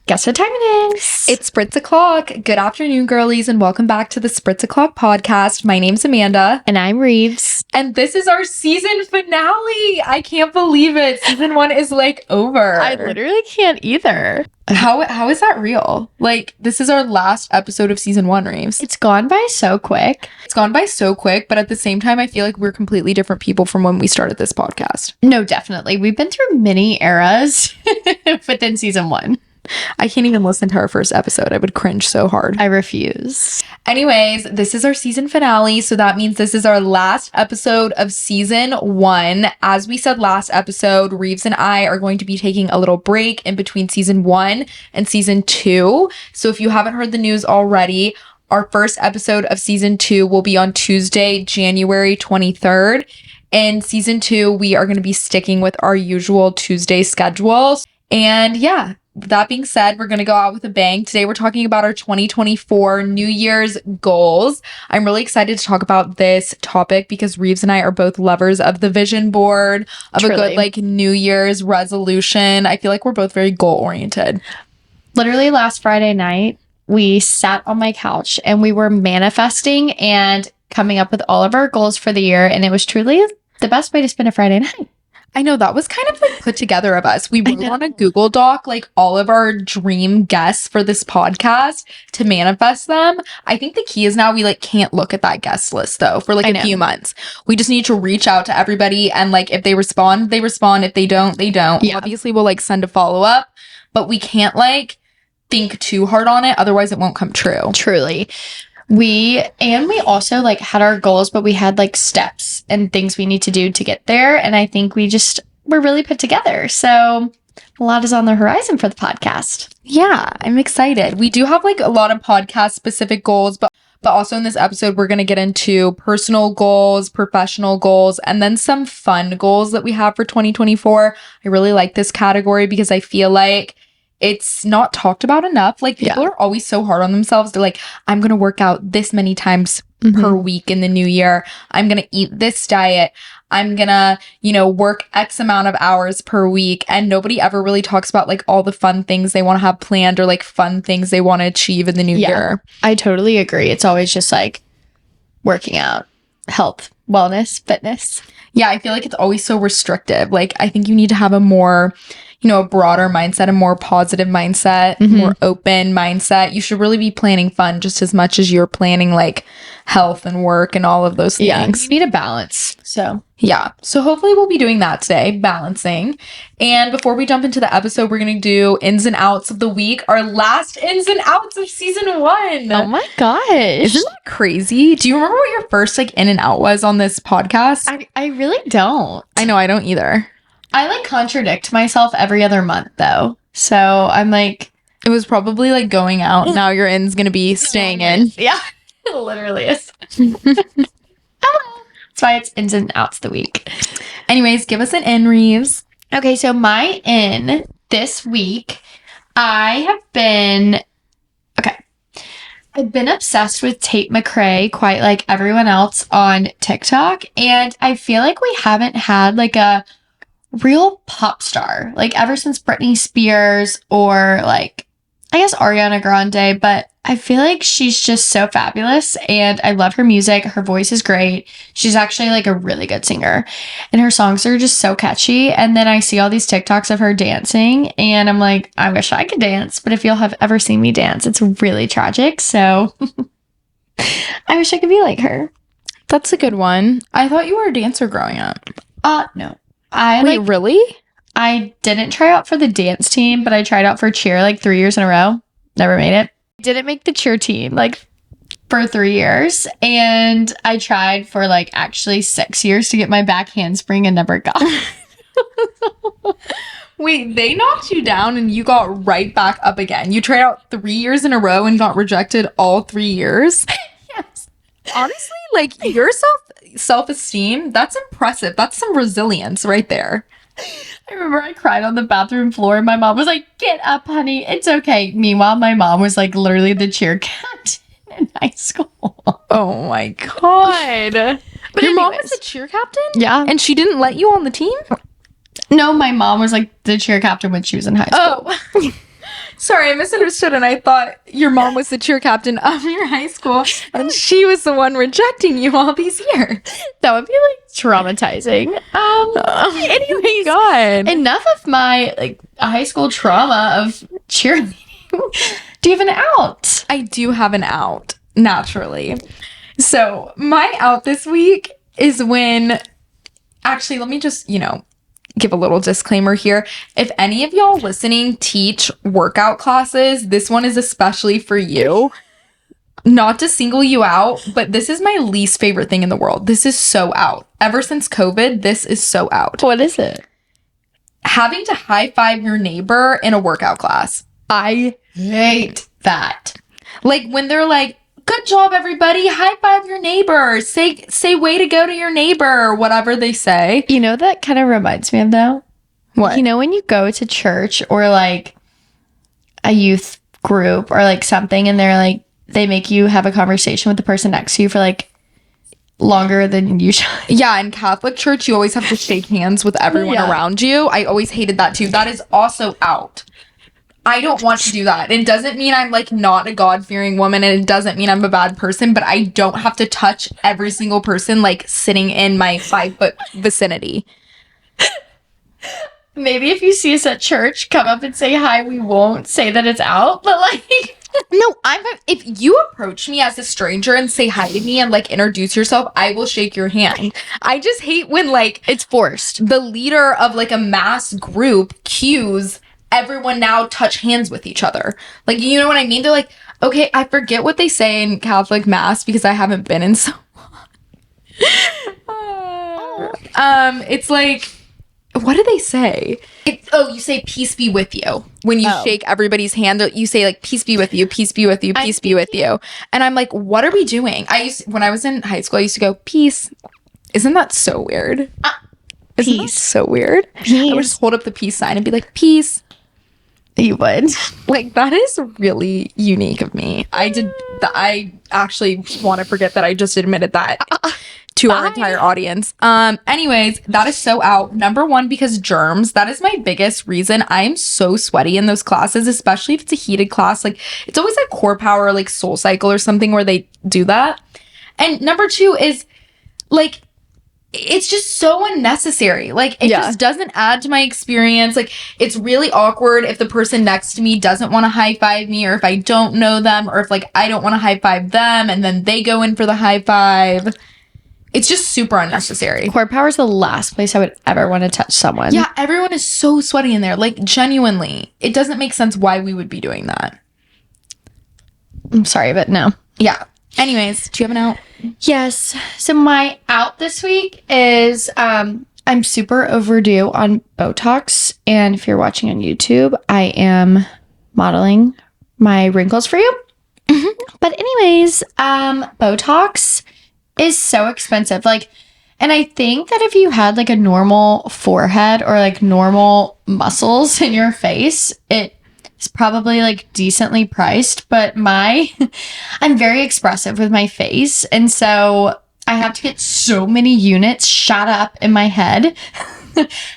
Guess what time it is? It's Spritz O'Clock. Good afternoon, girlies, and welcome back to the Spritz O'Clock podcast. My name's Amanda. And I'm Rives. And this is our season finale. I can't believe it. Season 1 is over. I literally can't either. How is that real? This is our last episode of season 1, Rives. It's gone by so quick. It's gone by so quick, but at the same time, I feel like we're completely different people from when we started this podcast. No, definitely. We've been through many eras within season 1. I can't even listen to our first episode. I would cringe so hard. I refuse. Anyways, this is our season finale, so that means this is our last episode of season 1. As we said last episode, Rives and I are going to be taking a little break in between season 1 and season 2. So if you haven't heard the news already, our first episode of season 2 will be on Tuesday, January 23rd. In season 2, we are going to be sticking with our usual Tuesday schedule. And yeah, that being said, we're going to go out with a bang. Today, we're talking about our 2024 New Year's goals. I'm really excited to talk about this topic because Rives and I are both lovers of the vision board, of Truly. a good New Year's resolution. I feel like we're both very goal-oriented. Literally last Friday night, we sat on my couch and we were manifesting and coming up with all of our goals for the year. And it was truly the best way to spend a Friday night. I know, that was kind of put together of us. We wrote on a Google Doc all of our dream guests for this podcast to manifest them. I think the key is now we can't look at that guest list though for a few months. We just need to reach out to everybody and if they respond, they respond. If they don't, they don't. Yeah. Obviously we'll send a follow-up, but we can't think too hard on it. Otherwise it won't come true. Truly. We also had our goals, but we had steps and things we need to do to get there. And I think we're really put together. So a lot is on the horizon for the podcast. Yeah, I'm excited. We do have a lot of podcast specific goals, but also in this episode, we're going to get into personal goals, professional goals, and then some fun goals that we have for 2024. I really like this category because I feel like it's not talked about enough. People are always so hard on themselves. They're I'm going to work out this many times per week in the new year. I'm going to eat this diet. I'm going to, work X amount of hours per week. And nobody ever really talks about all the fun things they want to have planned or fun things they want to achieve in the new year. I totally agree. It's always just working out, health, wellness, fitness. Yeah, I feel like it's always so restrictive. I think you need to have a more, a broader mindset, a more positive mindset, more open mindset. You should really be planning fun just as much as you're planning health and work and all of those things. Yeah, you need a balance. So hopefully we'll be doing that today, balancing. And before we jump into the episode, we're going to do ins and outs of the week, our last ins and outs of season 1. Oh my gosh. Isn't that crazy? Do you remember what your first in and out was on this podcast? I really don't. I know, I don't either. I contradict myself every other month though. So I'm it was probably going out. Now your in's going to be staying in. Yeah, it literally is. That's why it's ins and outs the week. Anyways, give us an in, Rives. Okay, so my in this week, I've been obsessed with Tate McRae, quite like everyone else on TikTok. And I feel like we haven't had a real pop star, ever since Britney Spears or I guess Ariana Grande, but I feel like she's just so fabulous and I love her music. Her voice is great. She's actually a really good singer and her songs are just so catchy. And then I see all these TikToks of her dancing and I'm I wish I could dance, but if you'll have ever seen me dance, it's really tragic. So I wish I could be like her. That's a good one. I thought you were a dancer growing up. No. Wait, really? I didn't try out for the dance team, but I tried out for cheer 3 years in a row. Never made it. Didn't make the cheer team for 3 years. And I tried for actually 6 years to get my back handspring and never got. Wait, they knocked you down and you got right back up again. You tried out 3 years in a row and got rejected all 3 years? Yes. Honestly, your self-esteem, that's impressive. That's some resilience right there. I remember I cried on the bathroom floor and my mom was get up, honey. It's okay. Meanwhile, my mom was literally the cheer captain in high school. Oh my God. But your mom was the cheer captain? Yeah. And she didn't let you on the team? No, my mom was the cheer captain when she was in high school. Oh. Sorry, I misunderstood, and I thought your mom was the cheer captain of your high school, and she was the one rejecting you all these years. That would be like traumatizing. Oh my god! Enough of my like high school trauma of cheerleading. Do you have an out? I do have an out, naturally. So my out this week is when. Actually, let me just give a little disclaimer here. If any of y'all listening teach workout classes, this one is especially for you. Not to single you out, but this is my least favorite thing in the world. This is so out. Ever since COVID, this is so out. What is it? Having to high five your neighbor in a workout class. I hate that. Like when they're like, good job, everybody. High five your neighbor. Say way to go to your neighbor or whatever they say. You know, that kind of reminds me of though? What? You know, when you go to church or like a youth group or like something and they're like, they make you have a conversation with the person next to you for like longer than usual. Yeah, in Catholic church, you always have to shake hands with everyone around you. I always hated that too. That is also out. I don't want to do that. It doesn't mean I'm like not a God-fearing woman, and it doesn't mean I'm a bad person, but I don't have to touch every single person like sitting in my 5-foot vicinity. Maybe if you see us at church, come up and say hi. We won't say that it's out, but like... No, if you approach me as a stranger and say hi to me and like introduce yourself, I will shake your hand. I just hate when like it's forced. The leader of like a mass group cues everyone now touch hands with each other. Like, you know what I mean? They're like, okay, I forget what they say in Catholic mass because I haven't been in so long. It's like, what do they say? You say peace be with you. When you shake everybody's hand, you say like peace be with you, peace be with you, peace be with you. And I'm like, what are we doing? When I was in high school, I used to go, peace. Isn't that so weird? Isn't that so weird? Peace. I would just hold up the peace sign and be like, peace. You would. Like, that is really unique of me. I actually want to forget that I just admitted that to our entire audience. Anyways, that is so out. Number one, because germs. That is my biggest reason. I'm so sweaty in those classes, especially if it's a heated class. Like, it's always like Core Power, like Soul Cycle or something where they do that. And number two is, like, it's just so unnecessary. Like, it just doesn't add to my experience. Like, it's really awkward if the person next to me doesn't want to high five me, or if I don't know them, or if like I don't want to high five them and then they go in for the high five. It's just super unnecessary. Core Power is the last place I would ever want to touch someone. Yeah, everyone is so sweaty in there. Like, genuinely, it doesn't make sense why we would be doing that. I'm sorry, but no. Yeah. Anyways, do you have an out? Yes. So my out this week is I'm super overdue on Botox. And if you're watching on YouTube, I am modeling my wrinkles for you. Mm-hmm. But anyways, Botox is so expensive. Like, and I think that if you had like a normal forehead or like normal muscles in your face, it's probably like decently priced, but I'm very expressive with my face, and so I have to get so many units shot up in my head.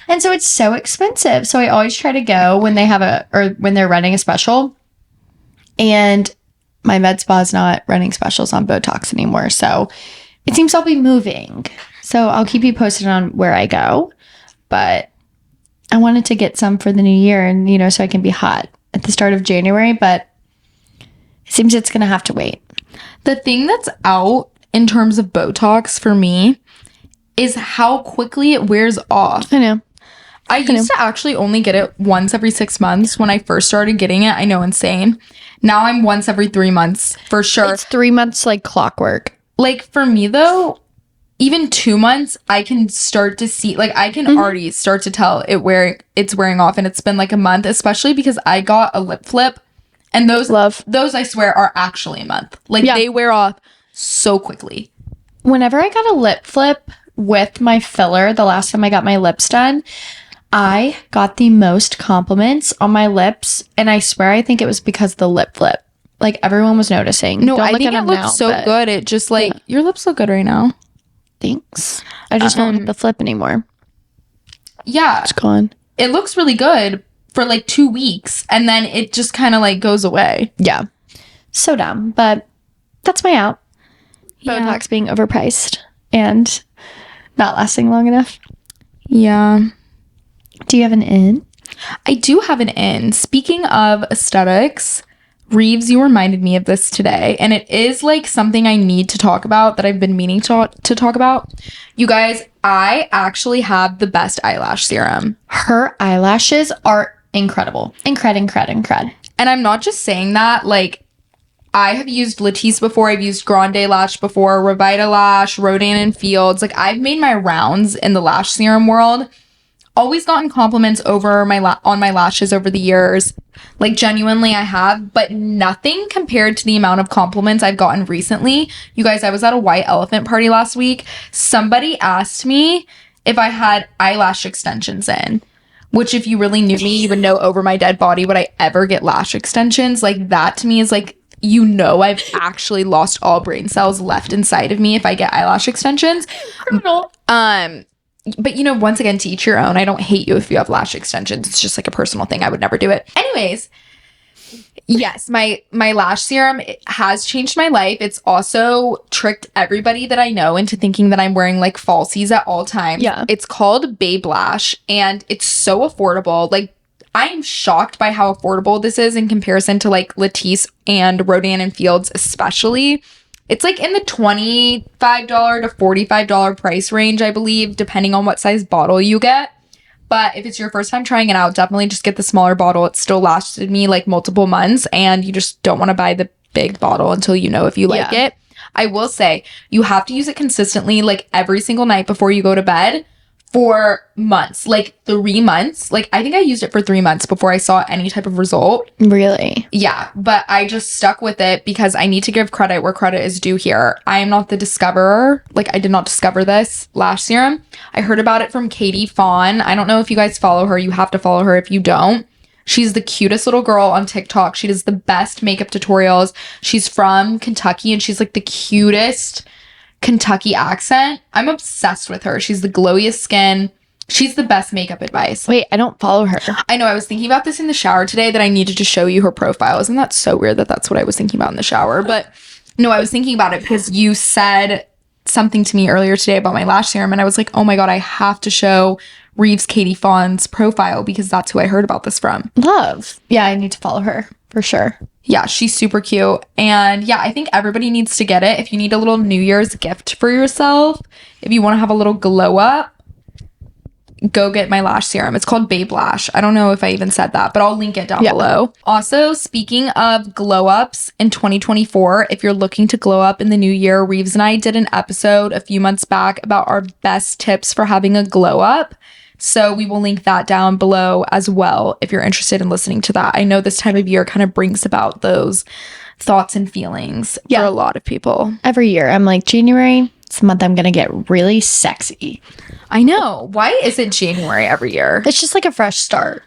And so it's so expensive. So I always try to go when they have when they're running a special, and my med spa is not running specials on Botox anymore. So it seems I'll be moving. So I'll keep you posted on where I go, but I wanted to get some for the new year, and so I can be hot at the start of January, but it seems it's going to have to wait. The thing that's out in terms of Botox for me is how quickly it wears off. I know. I used to actually only get it once every 6 months when I first started getting it. I know, insane. Now I'm once every 3 months for sure. It's 3 months like clockwork. Like, for me though, even 2 months, I can start to see, like, I can already start to tell it's wearing off, and it's been like a month, especially because I got a lip flip, and those I swear are actually a month. Like, they wear off so quickly. Whenever I got a lip flip with my filler, the last time I got my lips done, I got the most compliments on my lips, and I swear I think it was because of the lip flip. Like, everyone was noticing. No, I think it looked so good. It just like, your lips look good right now. Thanks. I just don't have the flip anymore. Yeah. It's gone. It looks really good, for like 2 weeks and then it just kind of like goes away. Yeah. So dumb, but that's my out. Yeah. Botox being overpriced and not lasting long enough. Yeah. Do you have an in? I do have an in. Speaking of aesthetics, Rives, you reminded me of this today, and it is like something I need to talk about that I've been meaning to talk about. You guys, I actually have the best eyelash serum. Her eyelashes are incredible. Incred. And I'm not just saying that, like, I have used Latisse before, I've used Grande Lash before, Revita Lash, Rodan and Fields. Like, I've made my rounds in the lash serum world. Always gotten compliments over on my lashes over the years. Like, genuinely, I have, but nothing compared to the amount of compliments I've gotten recently. You guys, I was at a white elephant party last week. Somebody asked me if I had eyelash extensions in, which if you really knew me, you would know over my dead body would I ever get lash extensions. Like, that to me is like, you know, I've actually lost all brain cells left inside of me if I get eyelash extensions. Criminal. But, you know, once again, to each your own. I don't hate you if you have lash extensions. It's just like a personal thing. I would never do it. Anyways, yes, my lash serum has changed my life. It's also tricked everybody that I know into thinking that I'm wearing like falsies at all times. Yeah. It's called Babe Lash and it's so affordable. Like, I am shocked by how affordable this is in comparison to like Latisse and Rodan and Fields especially. It's like in the $25 to $45 price range, I believe, depending on what size bottle you get. But if it's your first time trying it out, definitely just get the smaller bottle. It still lasted me like multiple months and you just don't want to buy the big bottle until you know if you like it. I will say you have to use it consistently like every single night before you go to bed for months, like 3 months. Like, I think I used it for 3 months before I saw any type of result. Really? Yeah, but I just stuck with it because I need to give credit where credit is due here. I am not the discoverer. Like, I did not discover this lash serum. I heard about it from Katie Fawn. I don't know if you guys follow her. You have to follow her if you don't. She's the cutest little girl on TikTok. She does the best makeup tutorials. She's from Kentucky and she's like the cutest Kentucky accent. I'm obsessed with her. She's the glowiest skin. She's the best makeup advice. Wait, I don't follow her. I know. I was thinking about this in the shower today that I needed to show you her profile. Isn't that so weird that that's what I was thinking about in the shower? But no, I was thinking about it because you said something to me earlier today about my lash serum and I was like, oh my God, I have to show Rives Katie Fawn's profile because that's who I heard about this from. Love. Yeah, I need to follow her for sure. Yeah, she's super cute. And yeah, I think everybody needs to get it. If you need a little New Year's gift for yourself, if you want to have a little glow up, go get my lash serum. It's called Babe Lash. I don't know if I even said that, but I'll link it down below. Also, speaking of glow ups in 2024, if you're looking to glow up in the new year, Rives and I did an episode a few months back about our best tips for having a glow up. So we will link that down below as well if you're interested in listening to that. I know this time of year kind of brings about those thoughts and feelings for a lot of people. Every year, I'm like, January, it's the month I'm going to get really sexy. I know. Why is it January every year? It's just like a fresh start.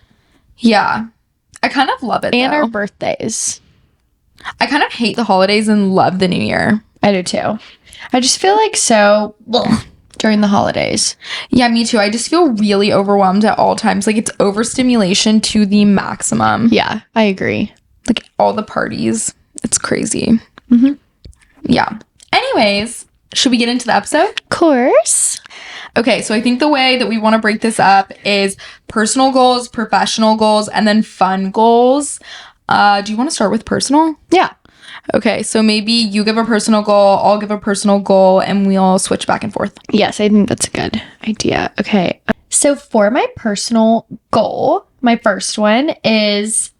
Yeah. I kind of love it, And though. our birthdays. I kind of hate the holidays and love the new year. I do too. I just feel like so during the holidays. Yeah, me too. I just feel really overwhelmed at all times. Like, it's overstimulation to the maximum. Yeah, I agree. Like, all the parties. It's crazy. Mm-hmm. Yeah. Anyways, should we get into the episode? Of course. Okay, so I think the way that we want to break this up is personal goals, professional goals, and then fun goals. Do you want to start with personal? Yeah. Okay, so maybe you give a personal goal, I'll give a personal goal, and we'll switch back and forth. Yes, I think that's a good idea. Okay. So for my personal goal, my first one is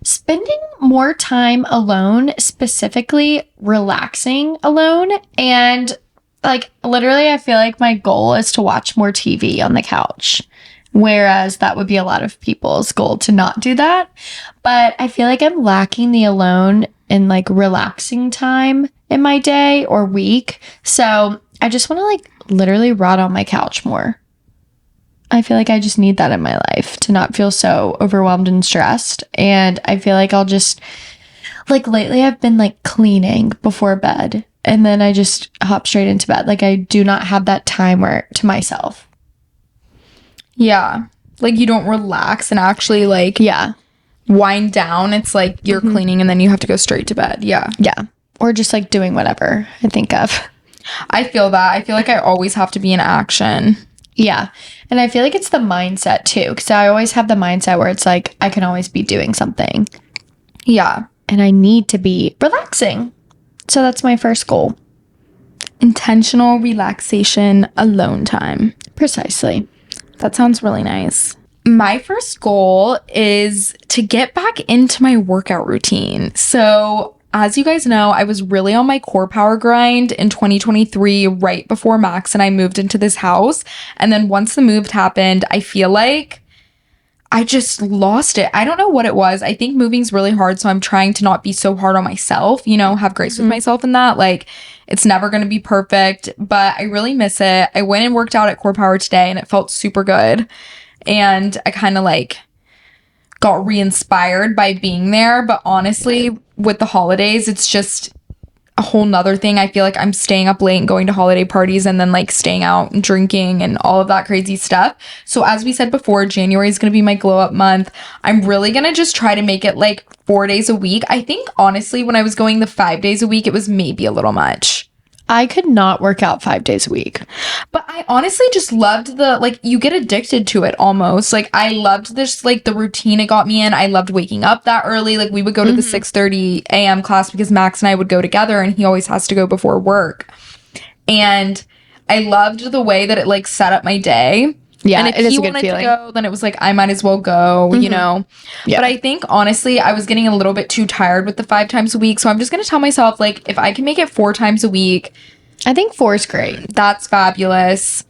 spending more time alone, specifically relaxing alone. And like literally, I feel like my goal is to watch more TV on the couch. Whereas that would be a lot of people's goal to not do that. But I feel like I'm lacking the alone and like relaxing time in my day or week. So I just want to like literally rot on my couch more. I feel like I just need that in my life to not feel so overwhelmed and stressed. And I feel like I'll just like lately I've been like cleaning before bed and then I just hop straight into bed. Like I do not have that time where to myself. Yeah. Like you don't relax and actually like wind down. It's like you're cleaning and then you have to go straight to bed. Yeah. Or just like doing whatever I think of. I feel that. I feel like I always have to be in action. Yeah. And I feel like it's the mindset too, because I always have the mindset where it's like I can always be doing something. Yeah. And I need to be relaxing. So that's my first goal. Intentional relaxation alone time. Precisely. That sounds really nice. My first goal is to get back into my workout routine. So, as you guys know, I was really on my core power grind in 2023, right before Max and I moved into this house. And then once the move happened, I feel like I just lost it. I don't know what it was. I think moving's really hard, so I'm trying to not be so hard on myself, you know, have grace with myself in that. Like, it's never going to be perfect, but I really miss it. I went and worked out at Core Power today and it felt super good. And I kind of like got re-inspired by being there. But honestly, with the holidays, it's just a whole nother thing. I feel like I'm staying up late and going to holiday parties and then like staying out and drinking and all of that crazy stuff. So as we said before, January is going to be my glow up month. I'm really going to just try to make it like 4 days a week. I think honestly, when I was going the 5 days a week, it was maybe a little much. I could not work out 5 days a week. But I honestly just loved the, like, you get addicted to it almost. Like, I loved this, like, the routine it got me in. I loved waking up that early. Like, we would go to the 6:30 a.m. class because Max and I would go together and he always has to go before work. And I loved the way that it, like, set up my day. Yeah, and if it is he a good wanted feeling. to go, then it was like, I might as well go, you know? Yeah. But I think, honestly, I was getting a little bit too tired with the 5 times a week. So I'm just going to tell myself, like, if I can make it 4 times a week, I think 4 is great. that's fabulous.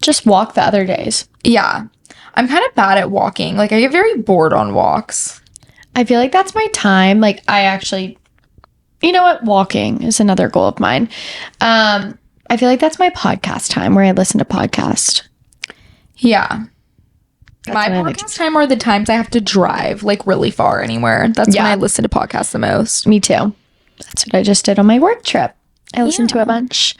Just walk the other days. Yeah. I'm kind of bad at walking. Like, I get very bored on walks. I feel like that's my time. Like, I actually, you know what? Walking is another goal of mine. I feel like that's my podcast time where I listen to podcasts. Yeah. That's My what I like podcast time are the times I have to drive, like, really far anywhere. That's when Yeah. I listen to podcasts the most. Me too. That's what I just did on my work trip. I listened to a bunch.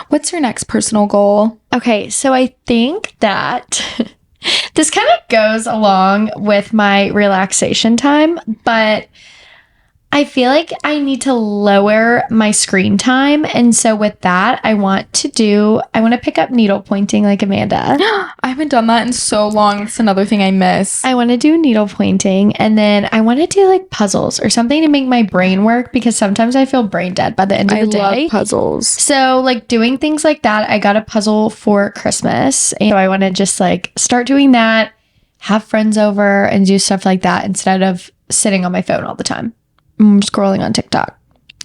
What's your next personal goal? Okay, so I think that this kind of goes along with my relaxation time, but I feel like I need to lower my screen time. And so with that, I want to pick up needle pointing like Amanda. I haven't done that in so long. It's another thing I miss. I want to do needle pointing, and then I want to do like puzzles or something to make my brain work, because sometimes I feel brain dead by the end of the day. I love puzzles. So like doing things like that. I got a puzzle for Christmas, and so I want to just like start doing that, have friends over and do stuff like that instead of sitting on my phone all the time. I'm scrolling on TikTok.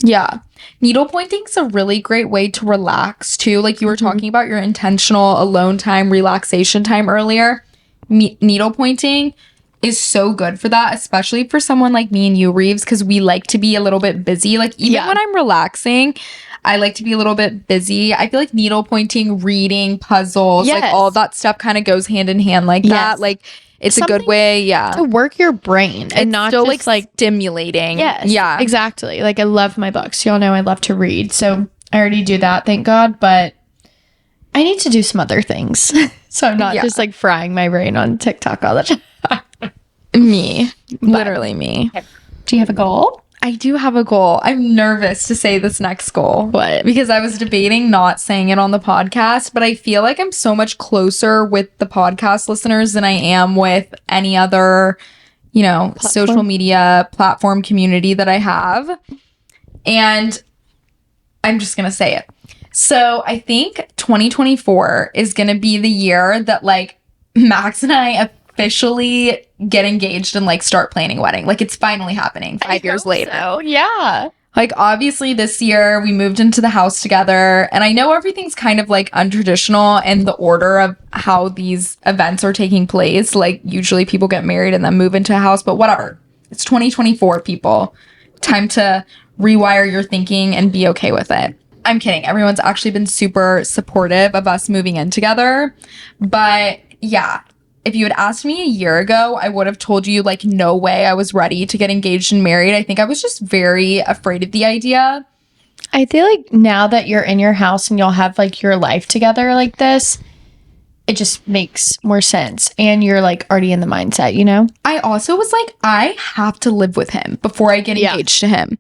Yeah. Needle pointing is a really great way to relax too. Like you were talking about your intentional alone time, relaxation time earlier. Needle pointing is so good for that, especially for someone like me and you, Rives, because we like to be a little bit busy. Like even when I'm relaxing, I like to be a little bit busy. I feel like needle pointing, reading, puzzles, like all of that stuff kind of goes hand in hand like that. Like it's a good way, to work your brain and it's not still just like stimulating. Yes, yeah, exactly. Like I love my books. Y'all know I love to read, so I already do that, thank God. But I need to do some other things, so I'm not just like frying my brain on TikTok all the time. Me, literally me. Do you have a goal? I do have a goal. I'm nervous to say this next goal. What? Because I was debating not saying it on the podcast, but I feel like I'm so much closer with the podcast listeners than I am with any other, you know, social media platform community that I have. And I'm just going to say it. So I think 2024 is going to be the year that like Max and I officially get engaged and like start planning a wedding. Like it's finally happening 5 years later. So, yeah. Like obviously this year we moved into the house together, and I know everything's kind of like untraditional in the order of how these events are taking place. Like usually people get married and then move into a house, but whatever. It's 2024, people. Time to rewire your thinking and be okay with it. I'm kidding. Everyone's actually been super supportive of us moving in together. But yeah, if you had asked me a year ago, I would have told you like no way I was ready to get engaged and married. I think I was just very afraid of the idea. I feel like now that you're in your house and you'll have like your life together like this, it just makes more sense. And you're like already in the mindset, you know? I also was like, I have to live with him before I get engaged to him.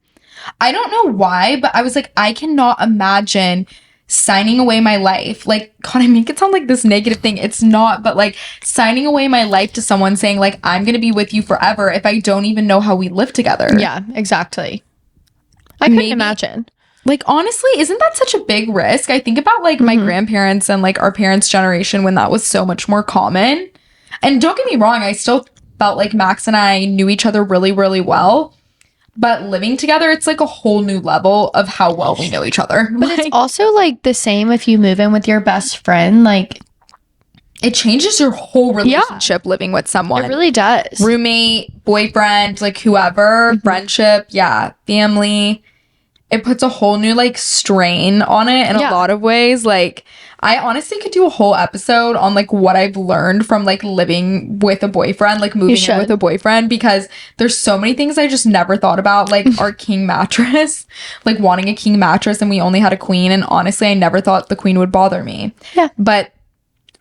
I don't know why, but I was like, I cannot imagine signing away my life. Like, God, I make it sound like this negative thing. It's not, but like signing away my life to someone saying like, I'm going to be with you forever if I don't even know how we live together. Yeah, exactly. I couldn't imagine. Like, honestly, isn't that such a big risk? I think about like my grandparents and like our parents' generation when that was so much more common. And don't get me wrong, I still felt like Max and I knew each other really, really well. But living together, it's like a whole new level of how well we know each other. But it's also like the same if you move in with your best friend. Like, it changes your whole relationship living with someone. It really does. Roommate, boyfriend, like whoever, friendship, family. It puts a whole new like strain on it in a lot of ways. Like, I honestly could do a whole episode on like what I've learned from like living with a boyfriend, like moving in with a boyfriend, because there's so many things I just never thought about, like our king mattress, like wanting a king mattress and we only had a queen. And honestly, I never thought the queen would bother me. Yeah. But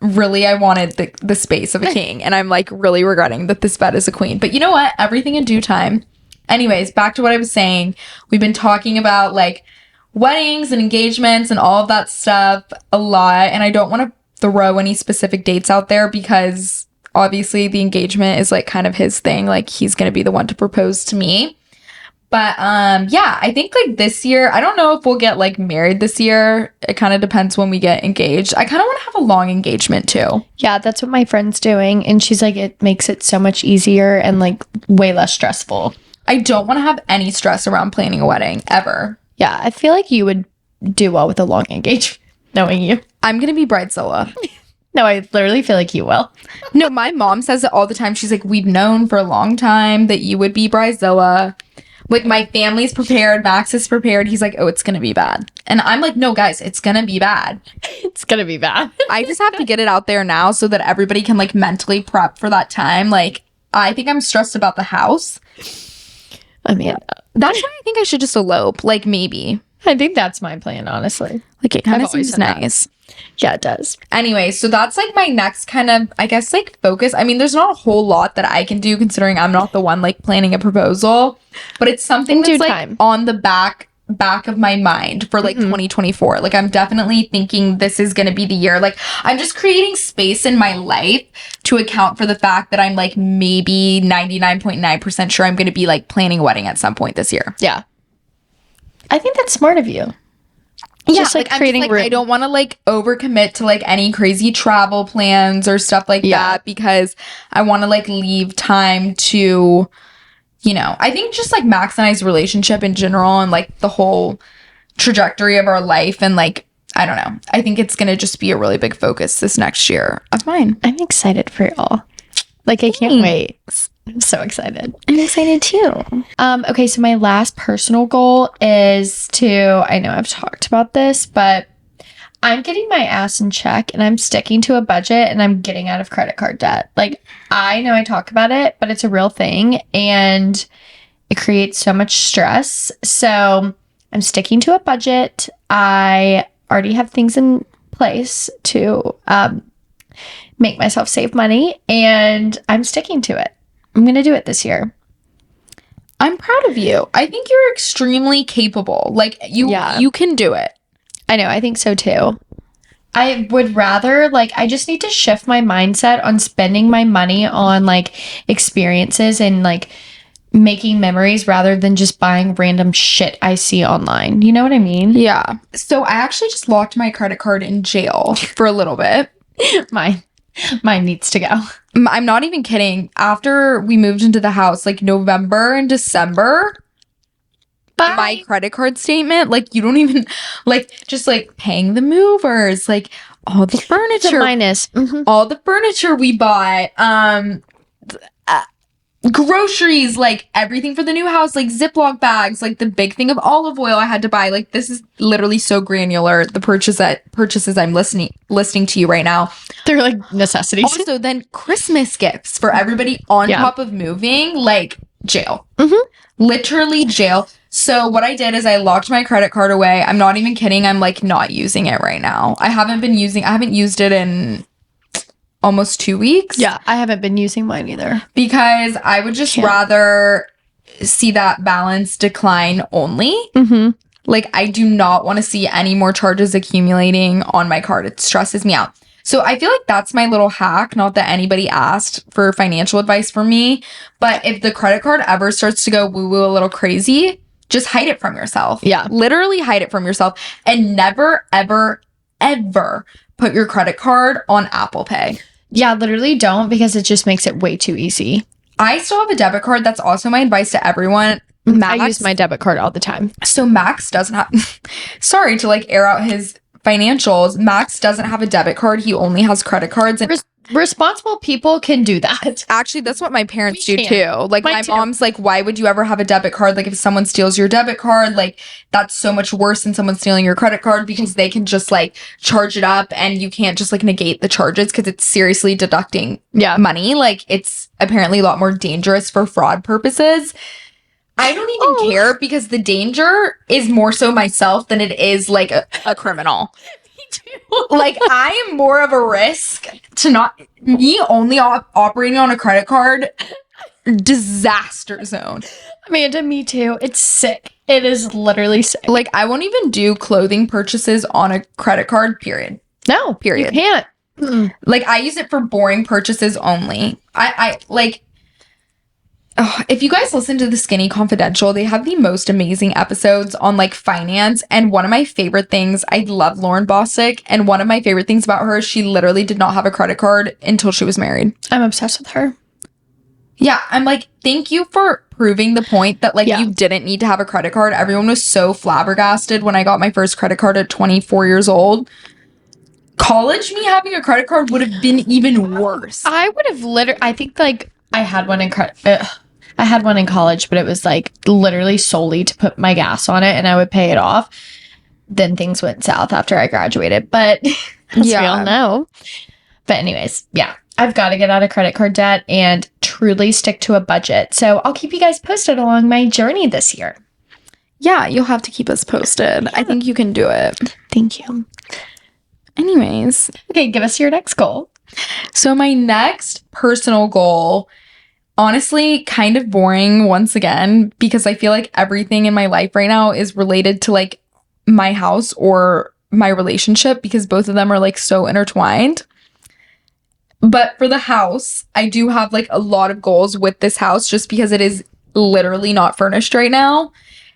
really, I wanted the space of a king. And I'm like really regretting that this bed is a queen. But you know what? Everything in due time. Anyways, back to what I was saying. We've been talking about like weddings and engagements and all of that stuff a lot. And I don't want to throw any specific dates out there because obviously the engagement is like kind of his thing. Like he's going to be the one to propose to me. But I think like this year, I don't know if we'll get like married this year. It kind of depends when we get engaged. I kind of want to have a long engagement too. Yeah, that's what my friend's doing. And she's like, it makes it so much easier and like way less stressful. I don't want to have any stress around planning a wedding ever. Yeah, I feel like you would do well with a long engagement, knowing you. I'm going to be bridezilla. No, I literally feel like you will. No, my mom says it all the time. She's like, we've known for a long time that you would be bridezilla. Like, my family's prepared. Max is prepared. He's like, oh, it's going to be bad. And I'm like, no, guys, it's going to be bad. It's going to be bad. I just have to get it out there now so that everybody can, like, mentally prep for that time. Like, I think I'm stressed about the house. I mean, that's why I think I should just elope. Like, maybe. I think that's my plan, honestly. Like, it kind of seems nice. Yeah, it does. Anyway, so that's like my next kind of, I guess, like focus. I mean, there's not a whole lot that I can do considering I'm not the one like planning a proposal, but it's something that's like on the back of my mind for like 2024. Like, I'm definitely thinking this is going to be the year. Like, I'm just creating space in my life to account for the fact that I'm like maybe 99.9% sure I'm going to be like planning a wedding at some point this year. Yeah. I think that's smart of you. Yeah, just like creating room. I don't want to like overcommit to like any crazy travel plans or stuff like that because I want to like leave time to, you know, I think just like Max and I's relationship in general and like the whole trajectory of our life and like, I don't know. I think it's going to just be a really big focus this next year of mine. I'm excited for y'all. Like, I can't wait. I'm so excited. I'm excited too. Okay, so my last personal goal is to, I know I've talked about this, but I'm getting my ass in check and I'm sticking to a budget and I'm getting out of credit card debt. Like, I know I talk about it, but it's a real thing and it creates so much stress. So I'm sticking to a budget. I already have things in place to make myself save money and I'm sticking to it. I'm going to do it this year. I'm proud of you. I think you're extremely capable. Like, you can do it. I know. I think so too. I would rather, like, I just need to shift my mindset on spending my money on, like, experiences and, like, making memories rather than just buying random shit I see online. You know what I mean? Yeah. So I actually just locked my credit card in jail for a little bit. Mine needs to go. I'm not even kidding. After we moved into the house, like November and December, my credit card statement, like you don't even, like just like paying the movers, like all the furniture. All the furniture we bought, groceries, like everything for the new house, like Ziploc bags, like the big thing of olive oil I had to buy. Like, this is literally so granular. The purchases I'm listing to you right now. They're like necessities. Also, then Christmas gifts for everybody on top of moving, like jail. Literally jail. So what I did is I locked my credit card away. I'm not even kidding. I'm like not using it right now. I haven't used it in almost 2 weeks. Yeah, I haven't been using mine either. Because I would just rather see that balance decline only. Mm-hmm. Like, I do not want to see any more charges accumulating on my card. It stresses me out. So I feel like that's my little hack. Not that anybody asked for financial advice from me, but if the credit card ever starts to go woo-woo a little crazy, just hide it from yourself. Yeah. Literally hide it from yourself, and never, ever, ever put your credit card on Apple Pay. Yeah, literally don't, because it just makes it way too easy. I still have a debit card. That's also my advice to everyone. I use my debit card all the time. So Max doesn't have, sorry to like air out his financials. Max doesn't have a debit card. He only has credit cards. And responsible people can do that. Actually, that's what my parents do too. Like Mine my too. mom's like, why would you ever have a debit card? Like if someone steals your debit card, like that's so much worse than someone stealing your credit card, because they can just like charge it up and you can't just like negate the charges because it's seriously deducting money. Like it's apparently a lot more dangerous for fraud purposes. I don't even care, because the danger is more so myself than it is like a criminal. Me too. Like I am more of a risk to not me only operating on a credit card. Disaster zone. Amanda, me too. It's sick. It is literally sick. Like I won't even do clothing purchases on a credit card, period. No, period. You can't. Like I use it for boring purchases only. I like. Oh, if you guys listen to The Skinny Confidential, they have the most amazing episodes on like finance. And one of my favorite things, I love Lauren Bostic. And one of my favorite things about her is she literally did not have a credit card until she was married. I'm obsessed with her. Yeah, I'm like, thank you for proving the point that like you didn't need to have a credit card. Everyone was so flabbergasted when I got my first credit card at 24 years old. College me having a credit card would have been even worse. I would have I think like I had one in I had one in college, but it was like literally solely to put my gas on it and I would pay it off. Then things went south after I graduated, but as we all know. But anyways, I've got to get out of credit card debt and truly stick to a budget. So I'll keep you guys posted along my journey this year. Yeah, you'll have to keep us posted. I think you can do it. Thank you. Anyways. Okay, give us your next goal. So my next personal goal, honestly, kind of boring once again, because I feel like everything in my life right now is related to like my house or my relationship, because both of them are like so intertwined. But for the house, I do have like a lot of goals with this house, just because it is literally not furnished right now.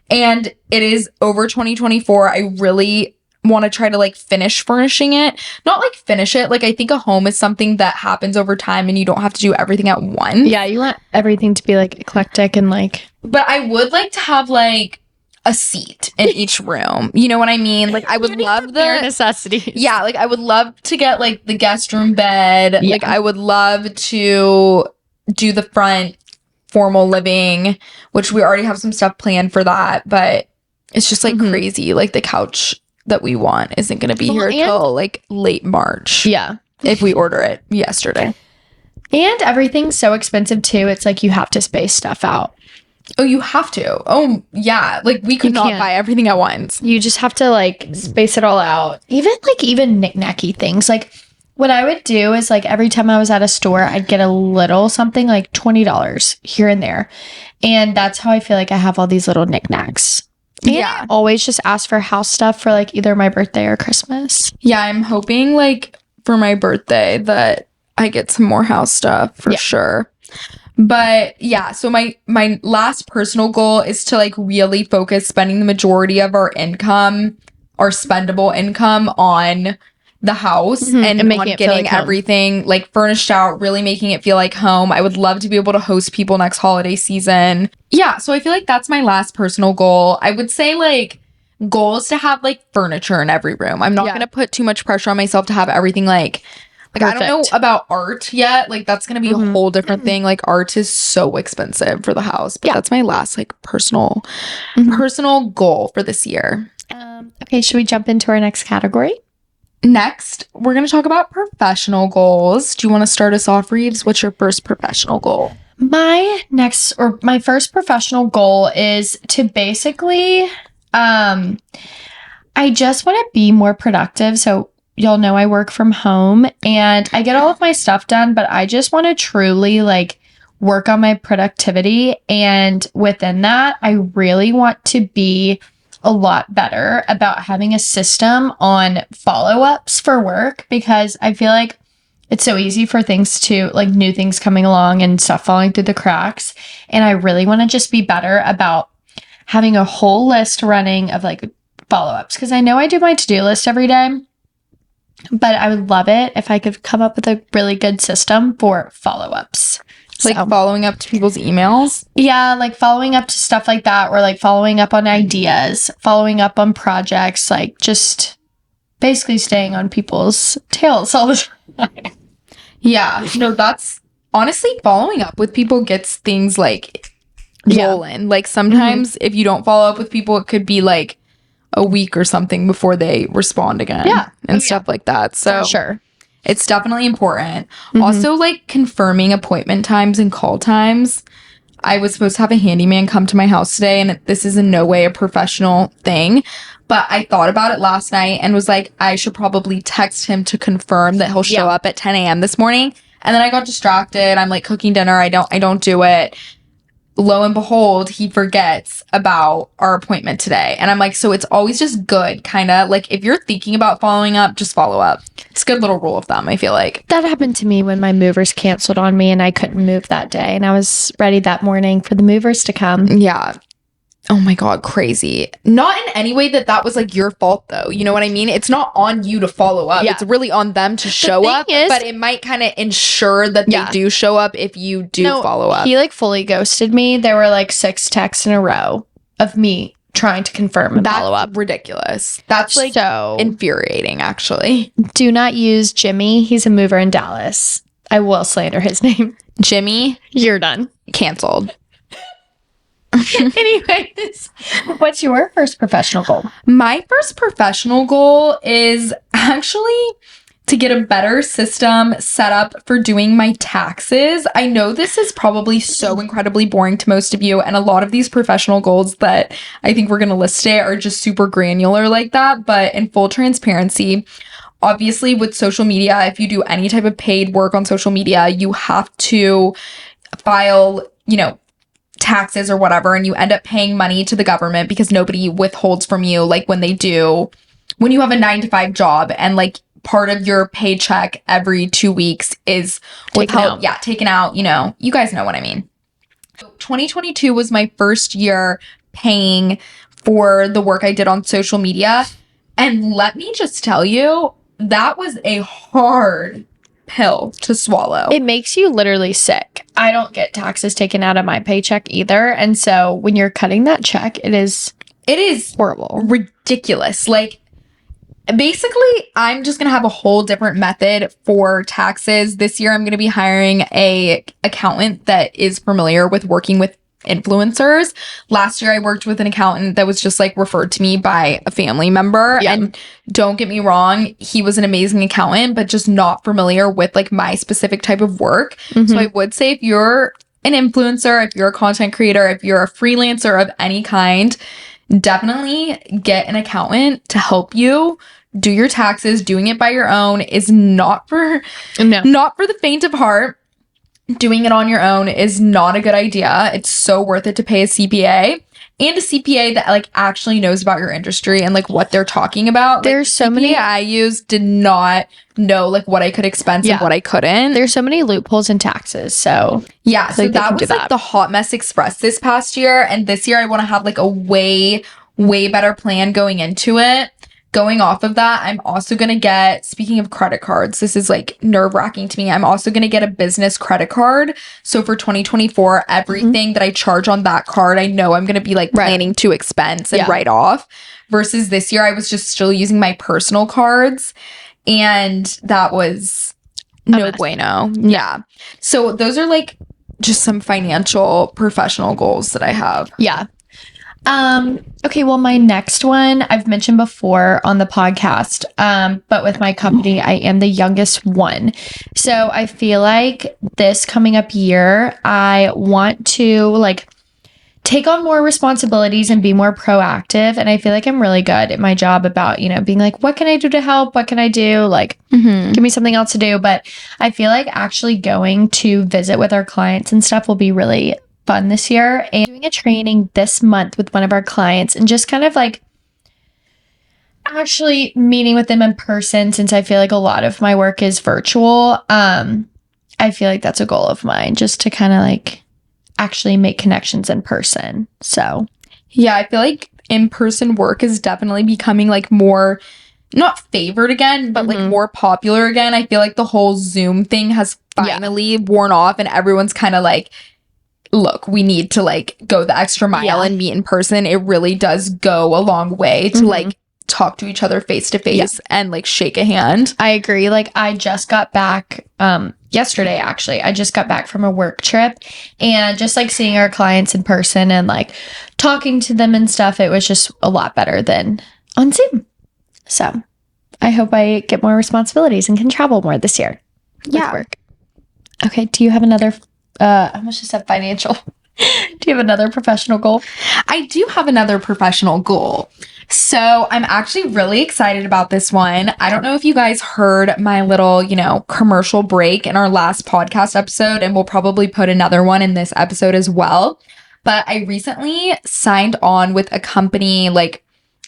And it is over 2024. I really want to try to like finish furnishing it. Not like finish it. Like I think a home is something that happens over time and you don't have to do everything at once. Yeah, you want everything to be like eclectic and like. But I would like to have like a seat in each room. You know what I mean? Like I would love the bare necessities. Yeah, like I would love to get like the guest room bed. Yeah. Like I would love to do the front formal living, which we already have some stuff planned for that, but it's just like crazy. Like the couch that we want isn't going to be here till like late March. Yeah. If we order it yesterday. And everything's so expensive too. It's like you have to space stuff out. Oh, you have to. Oh, yeah. Like we could not buy everything at once. You just have to like space it all out. Even knick-knacky things. Like what I would do is like every time I was at a store, I'd get a little something like $20 here and there. And that's how I feel like I have all these little knickknacks. And I always just ask for house stuff for like either my birthday or Christmas. Yeah, I'm hoping like for my birthday that I get some more house stuff for sure. But yeah, so my last personal goal is to like really focus spending the majority of our income, our spendable income on the house and on getting like everything like furnished out, really making it feel like home. I would love to be able to host people next holiday season. Yeah, so I feel like that's my last personal goal. I would say like goals to have like furniture in every room. I'm not going to put too much pressure on myself to have everything like I don't know about art yet. Like that's going to be a whole different thing. Like art is so expensive for the house. But that's my last like personal goal for this year. Okay, should we jump into our next category? Next, we're going to talk about professional goals. Do you want to start us off, Rives? What's your first professional goal? My first professional goal is to basically, I just want to be more productive. So y'all know I work from home and I get all of my stuff done, but I just want to truly like work on my productivity. And within that, I really want to be a lot better about having a system on follow-ups for work, because I feel like it's so easy for things to like new things coming along and stuff falling through the cracks. And I really want to just be better about having a whole list running of like follow-ups, because I know I do my to-do list every day. But I would love it if I could come up with a really good system for follow-ups. Like following up to people's emails? Yeah, like following up to stuff like that, or like following up on ideas, following up on projects, like just basically staying on people's tails all the time. Yeah. No, that's honestly, following up with people gets things like rolling. Like sometimes if you don't follow up with people, it could be like a week or something before they respond again. Yeah. And stuff like that. So For sure. it's definitely important. Also, like confirming appointment times and call times. I was supposed to have a handyman come to my house today, and this is in no way a professional thing, but I thought about it last night and was like, I should probably text him to confirm that he'll show up at 10 a.m. this morning. And then I got distracted. I'm like cooking dinner. I don't do it. Lo and behold, he forgets about our appointment today. And I'm like, so it's always just good, kind of like if you're thinking about following up, just follow up. It's a good little rule of thumb, I feel like. That happened to me when my movers canceled on me and I couldn't move that day. And I was ready that morning for the movers to come. Yeah. Oh my God, crazy. Not in any way that was like your fault though. You know what I mean? It's not on you to follow up. Yeah. It's really on them to show up. But it might kind of ensure that they do show up if you do follow up. He like fully ghosted me. There were like 6 texts in a row of me trying to confirm and follow up. Ridiculous. That's like so infuriating, actually. Do not use Jimmy. He's a mover in Dallas. I will slander his name. Jimmy, you're done. Canceled. Anyways, what's your first professional goal? My first professional goal is actually to get a better system set up for doing my taxes. I know this is probably so incredibly boring to most of you, and a lot of these professional goals that I think we're going to list today are just super granular like that. But in full transparency, obviously with social media, if you do any type of paid work on social media, you have to file, taxes or whatever, and you end up paying money to the government because nobody withholds from you like when you have a 9-to-5 job, and like part of your paycheck every 2 weeks is withheld. Taken out, you guys know what I mean. 2022 was my first year paying for the work I did on social media, and let me just tell you, that was a hard pill to swallow. It makes you literally sick. I don't get taxes taken out of my paycheck either. And so when you're cutting that check, it is horrible. Ridiculous. Like, basically, I'm just going to have a whole different method for taxes. This year, I'm going to be hiring a accountant that is familiar with working with influencers. Last year I worked with an accountant that was just like referred to me by a family member. And don't get me wrong, he was an amazing accountant, but just not familiar with like my specific type of work. So I would say if you're an influencer, if you're a content creator, if you're a freelancer of any kind, definitely get an accountant to help you do your taxes. Doing it by your own is not for the faint of heart. Doing it on your own is not a good idea. It's so worth it to pay a CPA, and a CPA that like actually knows about your industry and like what they're talking about. There's so many I used did not know like what I could expense and what I couldn't. There's so many loopholes in taxes. So so that was like the hot mess express this past year, and this year I want to have like a way better plan going into it. Going off of that, I'm also going to get, speaking of credit cards, this is like nerve-wracking to me. I'm also going to get a business credit card. So for 2024, everything that I charge on that card, I know I'm going to be like planning to expense and write off. Versus this year, I was just still using my personal cards. And that was no bueno. Yeah. So those are like just some financial professional goals that I have. Yeah. Okay, well, my next one I've mentioned before on the podcast, but with my company, I am the youngest one. So I feel like this coming up year, I want to like take on more responsibilities and be more proactive. And I feel like I'm really good at my job about, being like, what can I do to help? What can I do? Like, give me something else to do. But I feel like actually going to visit with our clients and stuff will be really fun this year. And doing a training this month with one of our clients and just kind of like actually meeting with them in person, since I feel like a lot of my work is virtual. I feel like that's a goal of mine, just to kind of like actually make connections in person. So yeah, I feel like in-person work is definitely becoming like more not favored again, but like more popular again. I feel like the whole Zoom thing has finally worn off, and everyone's kind of like, look, we need to like go the extra mile and meet in person. It really does go a long way to like talk to each other face to face and like shake a hand. I agree. Like I just got back yesterday, actually. I just got back from a work trip, and just like seeing our clients in person and like talking to them and stuff, it was just a lot better than on Zoom. So I hope I get more responsibilities and can travel more this year with work. Okay. Do you have another, I almost just said financial. Do you have another professional goal? I do have another professional goal. So I'm actually really excited about this one. I don't know if you guys heard my little, commercial break in our last podcast episode, and we'll probably put another one in this episode as well. But I recently signed on with a company, like,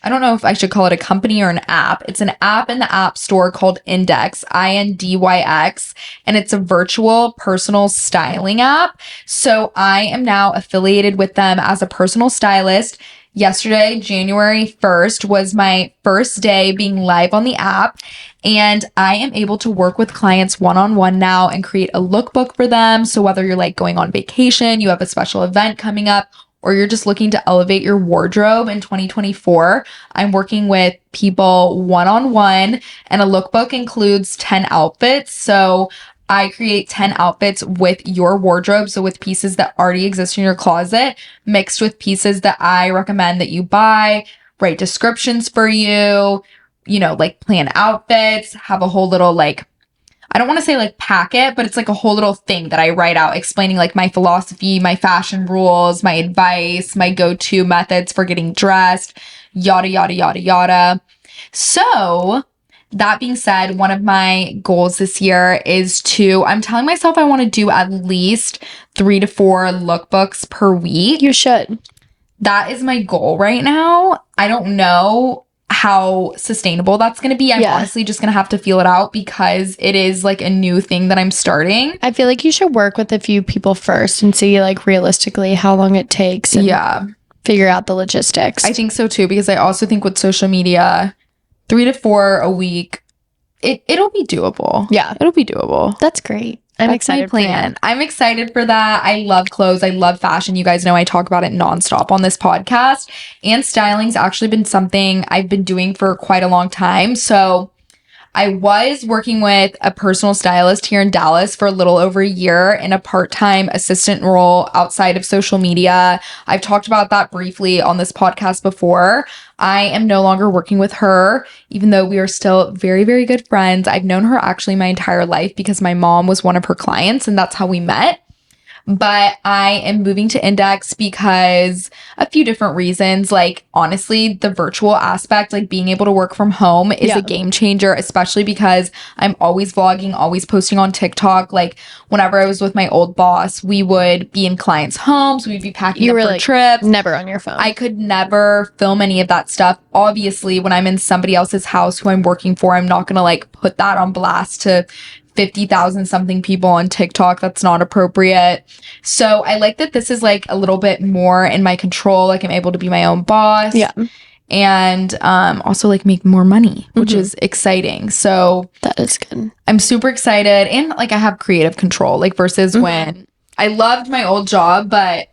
I don't know if I should call it a company or an app. It's an app in the App Store called Index, INDYX, and it's a virtual personal styling app. So I am now affiliated with them as a personal stylist. Yesterday, January 1st, was my first day being live on the app, and I am able to work with clients one-on-one now and create a lookbook for them. So whether you're like going on vacation, you have a special event coming up, or you're just looking to elevate your wardrobe in 2024, I'm working with people one-on-one, and a lookbook includes 10 outfits. So I create 10 outfits with your wardrobe, so with pieces that already exist in your closet, mixed with pieces that I recommend that you buy, write descriptions for you, like plan outfits, have a whole little like, I don't want to say like packet, but it's like a whole little thing that I write out explaining like my philosophy, my fashion rules, my advice, my go-to methods for getting dressed, yada, yada, yada, yada. So that being said, one of my goals this year is I'm telling myself I want to do at least 3 to 4 lookbooks per week. You should. That is my goal right now. I don't know how sustainable that's going to be. I'm honestly just going to have to feel it out, because it is like a new thing that I'm starting. I feel like you should work with a few people first and see like realistically how long it takes. And figure out the logistics. I think so too, because I also think with social media, 3 to 4 a week, it'll be doable. Yeah. It'll be doable. That's great. I'm excited for that. I'm excited for that. I love clothes. I love fashion. You guys know I talk about it nonstop on this podcast. And styling's actually been something I've been doing for quite a long time. So I was working with a personal stylist here in Dallas for a little over a year in a part-time assistant role outside of social media. I've talked about that briefly on this podcast before. I am no longer working with her, even though we are still very, very good friends. I've known her actually my entire life because my mom was one of her clients, and that's how we met. But I am moving to Index because a few different reasons. Like, honestly, the virtual aspect, like being able to work from home is a game changer, especially because I'm always vlogging, always posting on TikTok. Like, whenever I was with my old boss, we would be in clients' homes, we'd be packing up for trips. Never on your phone. I could never film any of that stuff. Obviously, when I'm in somebody else's house who I'm working for, I'm not gonna like put that on blast to 50,000 something people on TikTok. That's not appropriate. So I like that this is like a little bit more in my control. Like, I'm able to be my own boss. Yeah. And also like make more money, which is exciting. So that is good. I'm super excited. And like I have creative control, like versus when I loved my old job, but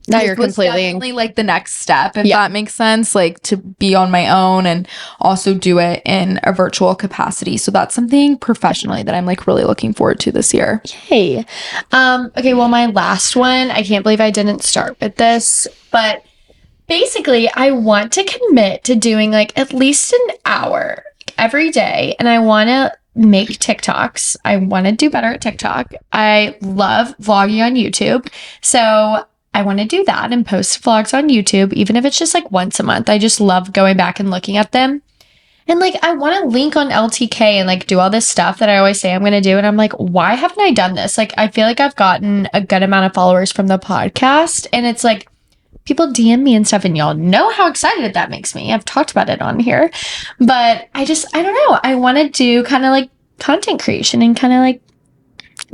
now you're completely definitely like the next step, if that makes sense, like to be on my own and also do it in a virtual capacity. So that's something professionally that I'm like really looking forward to this year. Yay. Okay, well, my last one, I can't believe I didn't start with this, but basically I want to commit to doing like at least an hour every day, and I want to make TikToks. I want to do better at TikTok. I love vlogging on YouTube. So I want to do that and post vlogs on YouTube, even if it's just like once a month. I just love going back and looking at them. And like, I want to link on LTK and like do all this stuff that I always say I'm going to do. And I'm like, why haven't I done this? Like, I feel like I've gotten a good amount of followers from the podcast. And it's like, people DM me and stuff, and y'all know how excited that makes me. I've talked about it on here. But I don't know. I want to do kind of like content creation and kind of like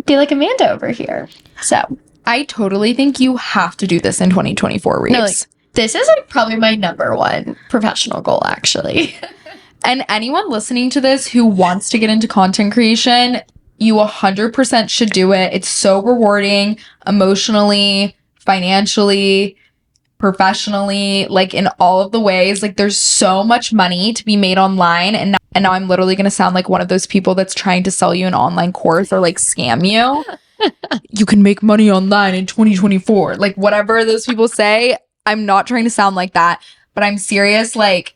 be like Amanda over here. So I totally think you have to do this in 2024, Reeves. no, like, this is like probably my number one professional goal, actually. And anyone listening to this who wants to get into content creation, you 100% should do it. It's so rewarding emotionally, financially, professionally, like in all of the ways. Like there's so much money to be made online. And now I'm literally going to sound like one of those people that's trying to sell you an online course or like scam you. You can make money online in 2024. Like whatever those people say, I'm not trying to sound like that, but I'm serious. Like,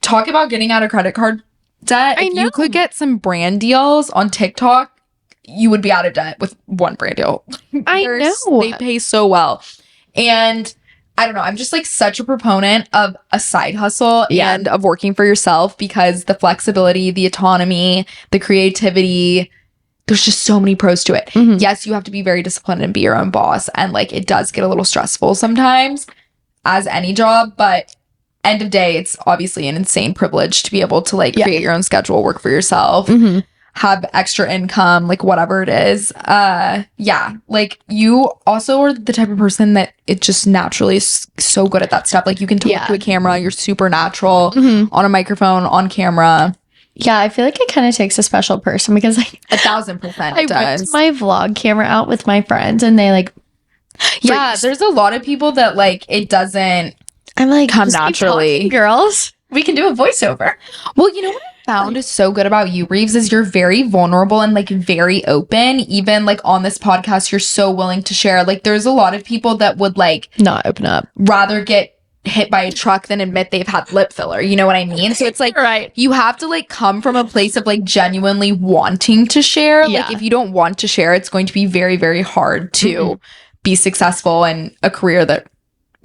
talk about getting out of credit card debt. I If know. you could get some brand deals on TikTok, you would be out of debt with one brand deal. I know. They pay so well. And I don't know, I'm just like such a proponent of a side hustle and of working for yourself, because the flexibility, the autonomy, the creativity, there's just so many pros to it. Mm-hmm. Yes, you have to be very disciplined and be your own boss. And like it does get a little stressful sometimes, as any job, but end of day, it's obviously an insane privilege to be able to like create your own schedule, work for yourself, have extra income, like whatever it is. Yeah, like you also are the type of person that it just naturally is so good at that stuff. Like you can talk to a camera, you're super natural on a microphone, on camera. Yeah, I feel like it kind of takes a special person, because like 1,000% I it does. whipped my vlog camera out with my friends, and they like, Yeah, there's a lot of people that like it doesn't I'm like, come just keep naturally. talking, girls. We can do a voiceover. Well, you know what I found is so good about you, Reeves, is you're very vulnerable and like very open. Even like on this podcast, you're so willing to share. Like there's a lot of people that would like Not open up. rather get hit by a truck than admit they've had lip filler. You know what I mean? So it's like Right. you have to like come from a place of like genuinely wanting to share. Yeah. Like if you don't want to share, it's going to be very, very hard to be successful in a career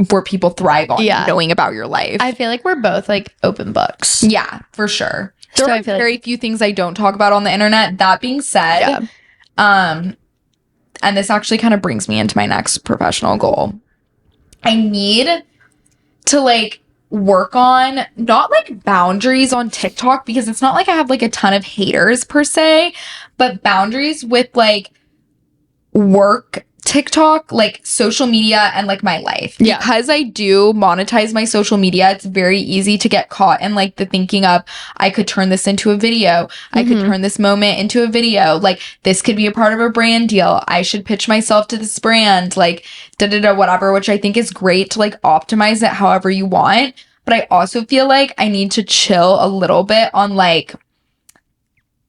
where people thrive on knowing about your life. I feel like we're both like open books. Yeah, for sure. There So are I feel very few things I don't talk about on the internet. That being said, and this actually kind of brings me into my next professional goal. I need to like work on not like boundaries on TikTok, because it's not like I have like a ton of haters per se, but boundaries with like work TikTok, like social media, and like my life. Yeah. Because I do monetize my social media, it's very easy to get caught in like the thinking of I could turn this into a video. I could turn this moment into a video. Like this could be a part of a brand deal. I should pitch myself to this brand, like whatever, which I think is great to like optimize it however you want. But I also feel like I need to chill a little bit on like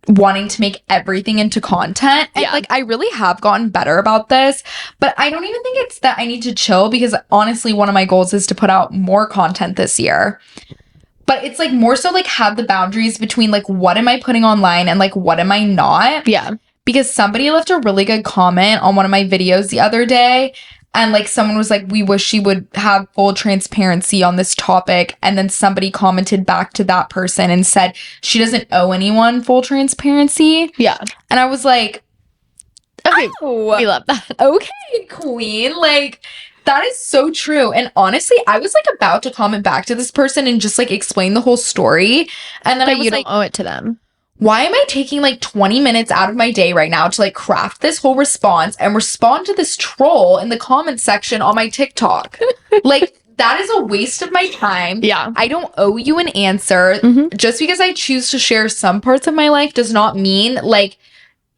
wanting to make everything into content. And like I really have gotten better about this, but I don't even think it's that I need to chill, because honestly one of my goals is to put out more content this year. But it's like more so like have the boundaries between like what am I putting online and like what am I not. Yeah. Because somebody left a really good comment on one of my videos the other day, and like someone was like, we wish she would have full transparency on this topic. And then somebody commented back to that person and said she doesn't owe anyone full transparency. Yeah. And I was like, Okay. oh, We love that. okay, queen. Like that is so true. And honestly, I was like about to comment back to this person and just like explain the whole story. And then But I was you like, don't owe it to them. why am I taking like 20 minutes out of my day right now to like craft this whole response and respond to this troll in the comments section on my TikTok? Like that is a waste of my time. Yeah. I don't owe you an answer. Just because I choose to share some parts of my life does not mean like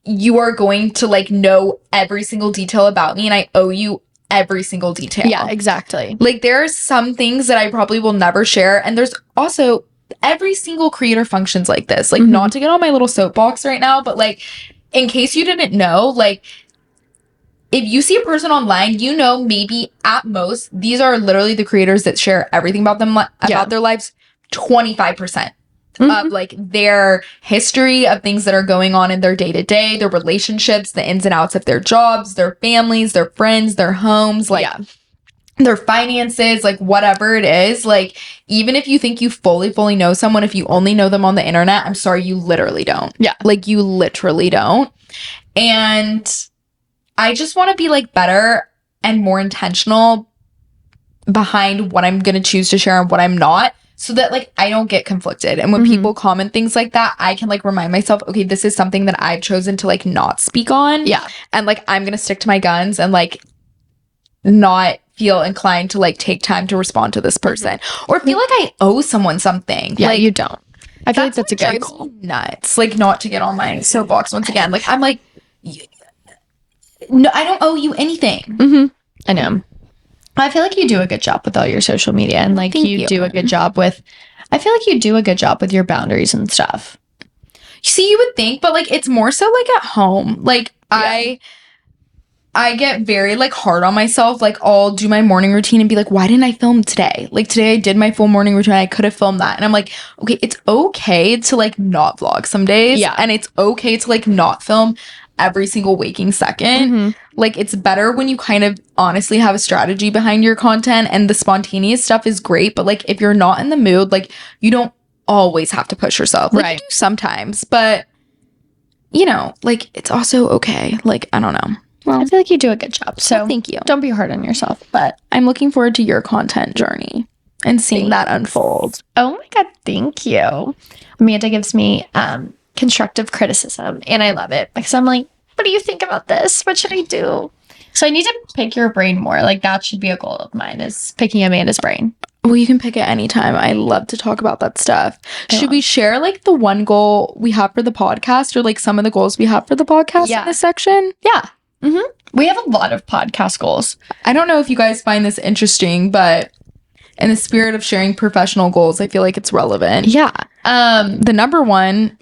you are going to like know every single detail about me, and I owe you every single detail. Yeah, exactly. Like there are some things that I probably will never share, and there's also every single creator functions like this. Like not to get on my little soapbox right now, but like in case you didn't know, like if you see a person online, you know, maybe at most these are literally the creators that share everything about them about their lives. 25% of like their history of things that are going on in their day-to-day, their relationships, the ins and outs of their jobs, their families, their friends, their homes, like their finances, like whatever it is. Like, even if you think you fully know someone, if you only know them on the internet, I'm sorry, you literally don't. Yeah. Like, you literally don't. And I just want to be like better and more intentional behind what I'm going to choose to share and what I'm not, so that like I don't get conflicted. And when people comment things like that, I can like remind myself, okay, this is something that I've chosen to like not speak on. Yeah. And like I'm going to stick to my guns and like not feel inclined to like take time to respond to this person or feel like I owe someone something. Yeah, like, you don't. I feel like that's a what good drives goal. me nuts. Like, not to get on my soapbox once again. Like, I'm like, no, I don't owe you anything. I know. I feel like you do a good job with all your social media, and like you do a good job with, I feel like you do a good job with your boundaries and stuff. See, you would think, but like it's more so like at home. Like I get very like hard on myself. Like, I'll do my morning routine and be like, why didn't I film today? Like, today I did my full morning routine. I could have filmed that. And I'm like, okay, it's okay to like not vlog some days. Yeah. And it's okay to like not film every single waking second. Like, it's better when you kind of honestly have a strategy behind your content, and the spontaneous stuff is great. But like, if you're not in the mood, like, you don't always have to push yourself. Like, you do sometimes, but you know, like, it's also okay. Like, I don't know. Well, I feel like you do a good job. So thank you. Don't be hard on yourself. But I'm looking forward to your content journey and seeing that unfold. Oh my God, thank you. Amanda gives me constructive criticism, and I love it because I'm like, what do you think about this? What should I do? So I need to pick your brain more. Like, that should be a goal of mine, is picking Amanda's brain. Well, you can pick it anytime. I love to talk about that stuff. Should we share like the one goal we have for the podcast, or like some of the goals we have for the podcast in this section? Yeah. We have a lot of podcast goals. I don't know if you guys find this interesting, but in the spirit of sharing professional goals, I feel like it's relevant. Yeah. The number one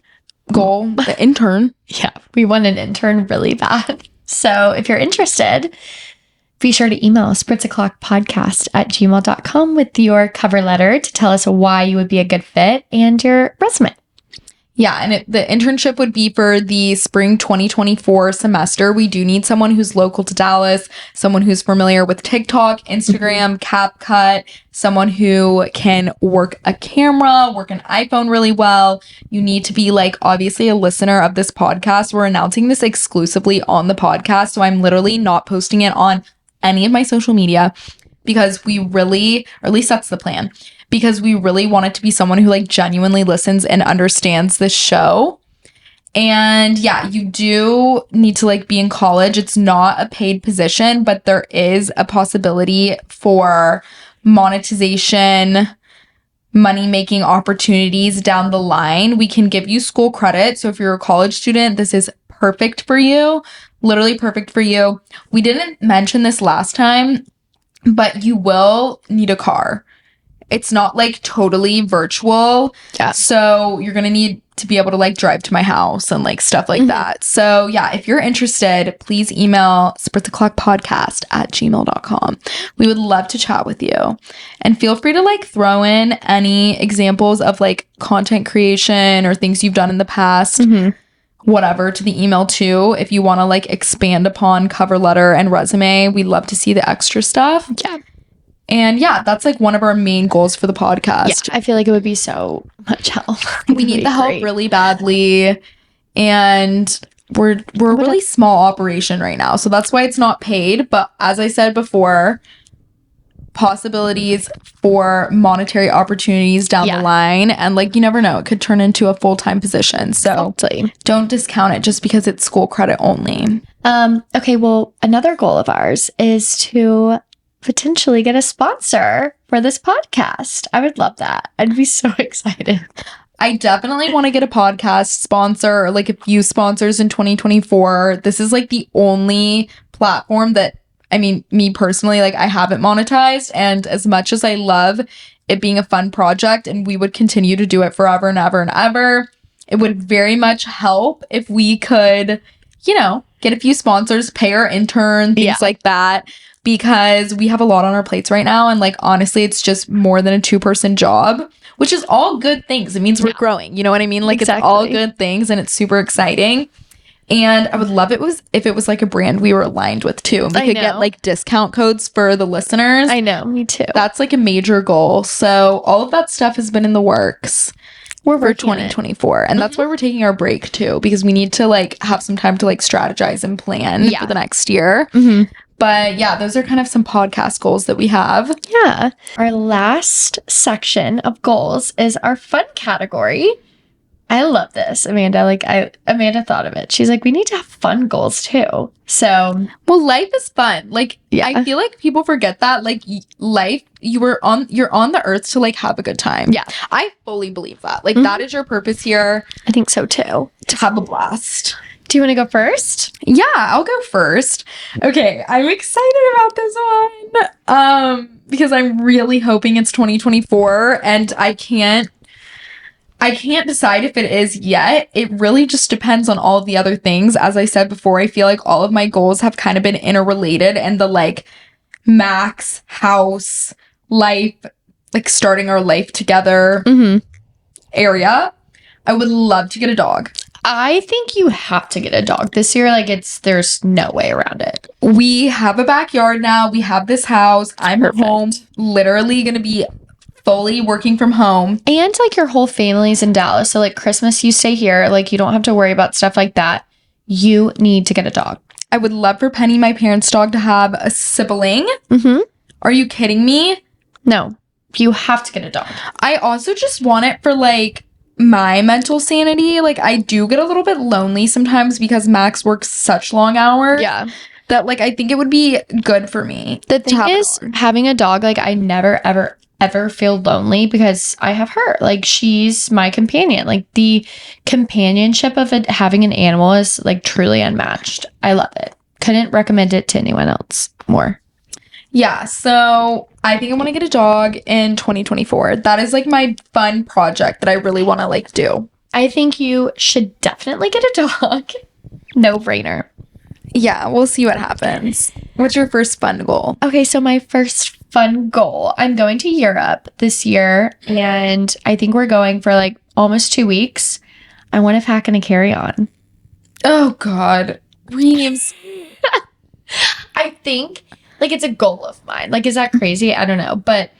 goal, the intern. Yeah. We want an intern really bad. So if you're interested, be sure to email spritzoclockpodcast@gmail.com with your cover letter to tell us why you would be a good fit and your resume. Yeah, and the internship would be for the spring 2024 semester. We do need someone who's local to Dallas, someone who's familiar with TikTok, Instagram, CapCut, someone who can work a camera, work an iPhone really well. You need to be like, obviously, a listener of this podcast. We're announcing this exclusively on the podcast, so I'm literally not posting it on any of my social media, because we really, or at least that's the plan, because we really want it to be someone who like genuinely listens and understands the show. And yeah, you do need to like be in college. It's not a paid position, but there is a possibility for monetization, money-making opportunities down the line. We can give you school credit. So if you're a college student, this is perfect for you. Literally perfect for you. We didn't mention this last time, but you will need a car. It's not like totally virtual. Yeah. So you're going to need to be able to like drive to my house and like stuff like that. So yeah, if you're interested, please email spritzoclockpodcast@gmail.com. We would love to chat with you. And feel free to like throw in any examples of like content creation or things you've done in the past. Whatever, to the email too. If you want to like expand upon cover letter and resume, we'd love to see the extra stuff. Yeah. And yeah, that's like one of our main goals for the podcast. Yeah, I feel like it would be so much help. We need the help really badly. And we're a really small operation right now. So that's why it's not paid. But as I said before, possibilities for monetary opportunities down the line, and like, you never know, it could turn into a full-time position. So don't discount it just because it's school credit only. Okay, well, another goal of ours is to potentially get a sponsor for this podcast. I would love that. I'd be so excited. I definitely want to get a podcast sponsor, or like a few sponsors in 2024. This is like the only platform that, I mean, me personally, like, I haven't monetized. And as much as I love it being a fun project, and we would continue to do it forever and ever and ever, it would very much help if we could, you know, get a few sponsors, pay our intern, things like that, because we have a lot on our plates right now. And like, honestly, it's just more than a 2-person job, which is all good things. It means we're growing. You know what I mean? Like, it's all good things, and it's super exciting. And I would love if it was like a brand we were aligned with too. And we could get like discount codes for the listeners. I know, me too. That's like a major goal. So all of that stuff has been in the works for 2024. And that's why we're taking our break too, because we need to like have some time to like strategize and plan for the next year. But yeah, those are kind of some podcast goals that we have. Yeah. Our last section of goals is our fun category. I love this, Amanda. Amanda thought of it. She's like, we need to have fun goals too. So, well, life is fun. Like, I feel like people forget that. Like, life, you're on the earth to like have a good time. Yeah, I fully believe that. Like, that is your purpose here. I think so too. To have a blast. Do you want to go first? Yeah, I'll go first. Okay, I'm excited about this one. Because I'm really hoping it's 2024, and I can't decide if it is yet. It really just depends on all of the other things. As I said before, I feel like all of my goals have kind of been interrelated, and the like Max, house, life, like starting our life together area. I would love to get a dog. I think you have to get a dog this year. Like there's no way around it. We have a backyard now. We have this house. I'm home, literally gonna be fully working from home. And like your whole family's in Dallas. So like Christmas, you stay here. Like you don't have to worry about stuff like that. You need to get a dog. I would love for Penny, my parents' dog, to have a sibling. Are you kidding me? No, you have to get a dog. I also just want it for like my mental sanity. Like I do get a little bit lonely sometimes because Max works such long hours. Yeah. That like I think it would be good for me. The thing is, having a dog, like I never ever feel lonely because I have her. Like she's my companion. Like the companionship of it, having an animal is like truly unmatched. I love it. Couldn't recommend it to anyone else more. Yeah, so I think I want to get a dog in 2024. That is like my fun project that I really want to like do. I think you should definitely get a dog. No brainer. Yeah, we'll see what happens. What's your first fun goal? Okay, so my first fun goal, I'm going to Europe this year, and I think we're going for like almost 2 weeks. I want to pack in a carry-on. Oh God, Reeves. I think like it's a goal of mine. Like, is that crazy? I don't know, but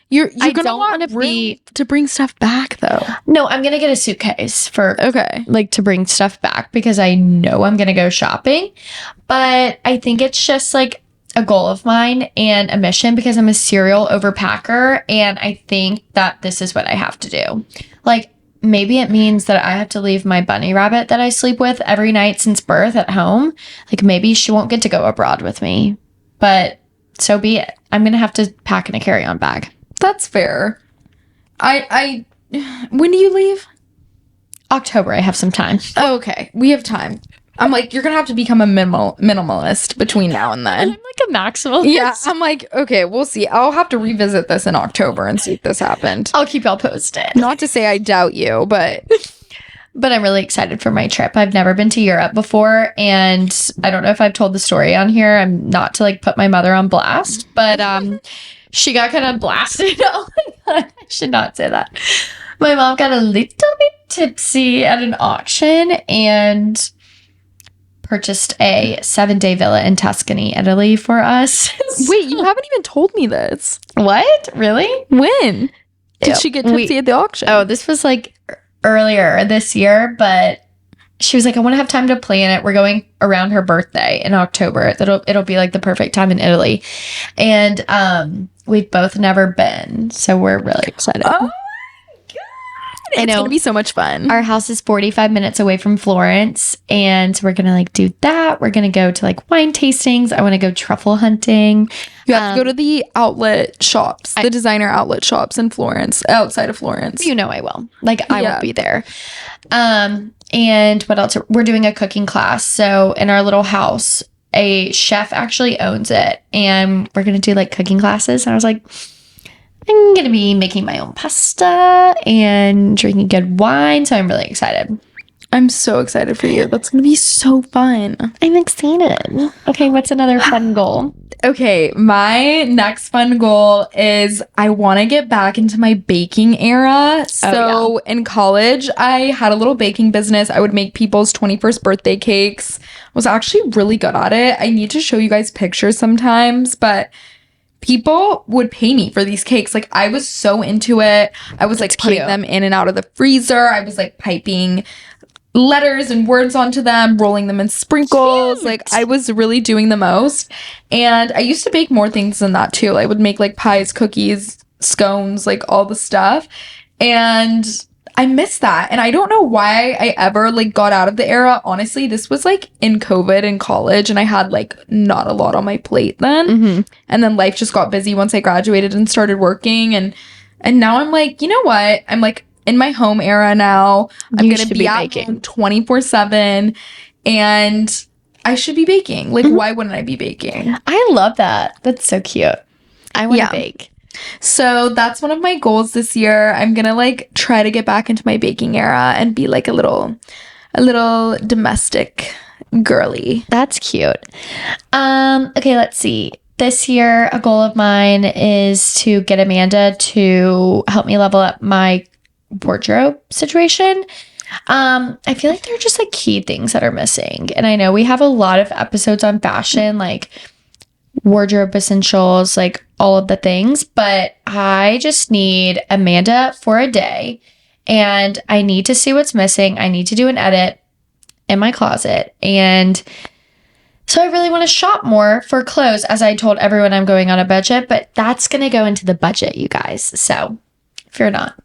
I don't want to bring stuff back though. No, I'm gonna get a suitcase for like to bring stuff back because I know I'm gonna go shopping. But I think it's just like a goal of mine and a mission because I'm a serial overpacker, and I think that this is what I have to do. Like maybe it means that I have to leave my bunny rabbit that I sleep with every night since birth at home. Like maybe she won't get to go abroad with me, but so be it. I'm gonna have to pack in a carry-on bag. That's fair. I when do you leave? October. I have some time. Oh, okay. We have time. I'm like, you're gonna have to become a minimalist between now and then. I'm like a maximalist. Yeah, I'm like, okay, we'll see. I'll have to revisit this in October and see if this happened. I'll keep y'all posted. Not to say I doubt you, but I'm really excited for my trip. I've never been to Europe before, and I don't know if I've told the story on here. I'm not to like put my mother on blast, but she got kind of blasted. Oh my God, I should not say that. My mom got a little bit tipsy at an auction and purchased a 7-day villa in Tuscany, Italy for us. Wait, you haven't even told me this. What? Really? When? Did she get tipsy at the auction? Oh, this was like earlier this year, but she was like, I want to have time to plan it. We're going around her birthday in October. It'll be like the perfect time in Italy. And we've both never been, so we're really excited. Oh, it's going to be so much fun. Our house is 45 minutes away from Florence, and we're going to like do that. We're going to go to like wine tastings. I want to go truffle hunting. You have to go to the outlet shops, the designer outlet shops in Florence, outside of Florence. You know I will. Like I will be there. And what else? We're doing a cooking class. So in our little house, a chef actually owns it, and we're going to do like cooking classes. And I was like, I'm going to be making my own pasta and drinking good wine. So I'm really excited. I'm so excited for you. That's gonna be so fun. I'm excited. Okay, what's another fun goal? Okay, my next fun goal is I want to get back into my baking era. So in college, I had a little baking business. I would make people's 21st birthday cakes. I was actually really good at it. I need to show you guys pictures sometimes, but people would pay me for these cakes. Like, I was so into it. I was like putting them in and out of the freezer. I was like piping letters and words onto them, rolling them in sprinkles. Cute. Like, I was really doing the most. And I used to bake more things than that too. I would make like pies, cookies, scones, like all the stuff. And I miss that. And I don't know why I ever like got out of the era. Honestly, this was like in COVID in college, and I had like not a lot on my plate then. And then life just got busy once I graduated and started working. And now I'm like, you know what? I'm like in my home era now. I'm going to be at home 24/7, and I should be baking. Like, why wouldn't I be baking? I love that. That's so cute. I want to bake. So that's one of my goals this year. I'm going to like try to get back into my baking era and be like a little domestic girly. That's cute. Okay, let's see. This year, a goal of mine is to get Amanda to help me level up my wardrobe situation. I feel like there are just like key things that are missing. And I know we have a lot of episodes on fashion, like wardrobe essentials, like all of the things, but I just need Amanda for a day, and I need to see what's missing. I need to do an edit in my closet. And so I really want to shop more for clothes. As I told everyone, I'm going on a budget, but that's going to go into the budget, you guys. So fear not.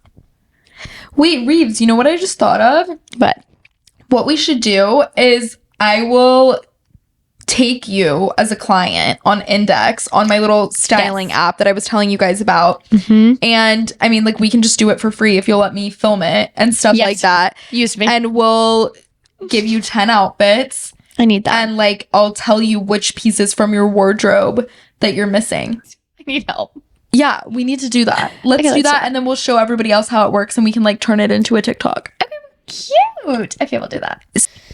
Wait, Reeves, you know what I just thought of? But What we should do is I will take you as a client on Index on my little styling app that I was telling you guys about. And I mean, like, we can just do it for free if you'll let me film it and stuff like that. Use me. And we'll give you 10 outfits. I need that. And like, I'll tell you which pieces from your wardrobe that you're missing. I need help. Yeah, we need to do that. Let's do that. And then we'll show everybody else how it works, and we can like turn it into a TikTok. Cute. I feel we'll do that.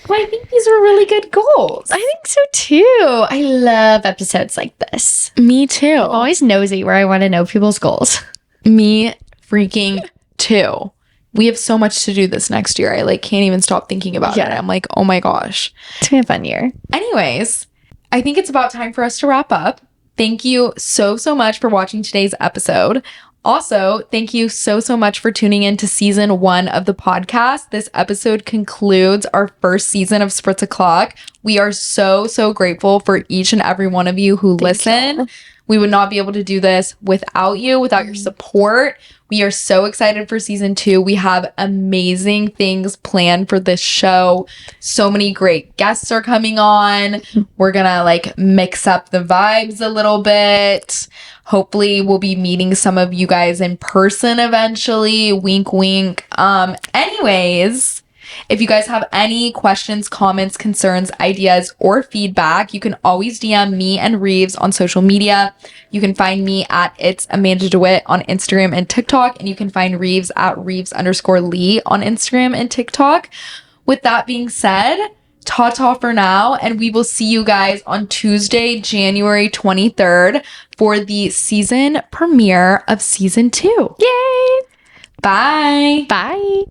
Well, I think these are really good goals. I think so too. I love episodes like this. Me too. I'm always nosy where I want to know people's goals. Me freaking too. We have so much to do this next year. I like can't even stop thinking about it. I'm like, oh my gosh. It's gonna be a fun year. Anyways, I think it's about time for us to wrap up. Thank you so much for watching today's episode. Also, thank you so much for tuning in to season 1 of the podcast. This episode concludes our first season of Spritz O'Clock. We are so grateful for each and every one of you who listen. We would not be able to do this without you, without your support. We are so excited for season 2. We have amazing things planned for this show. So many great guests are coming on. We're gonna like mix up the vibes a little bit. Hopefully we'll be meeting some of you guys in person eventually. Wink, wink. Anyways, if you guys have any questions, comments, concerns, ideas, or feedback, you can always DM me and Rives on social media. You can find me at It's Amanda DeWitt on Instagram and TikTok, and you can find Rives at Reeves_Lee on Instagram and TikTok. With that being said, ta-ta for now, and we will see you guys on Tuesday, January 23rd for the season premiere of season 2. Yay! Bye! Bye!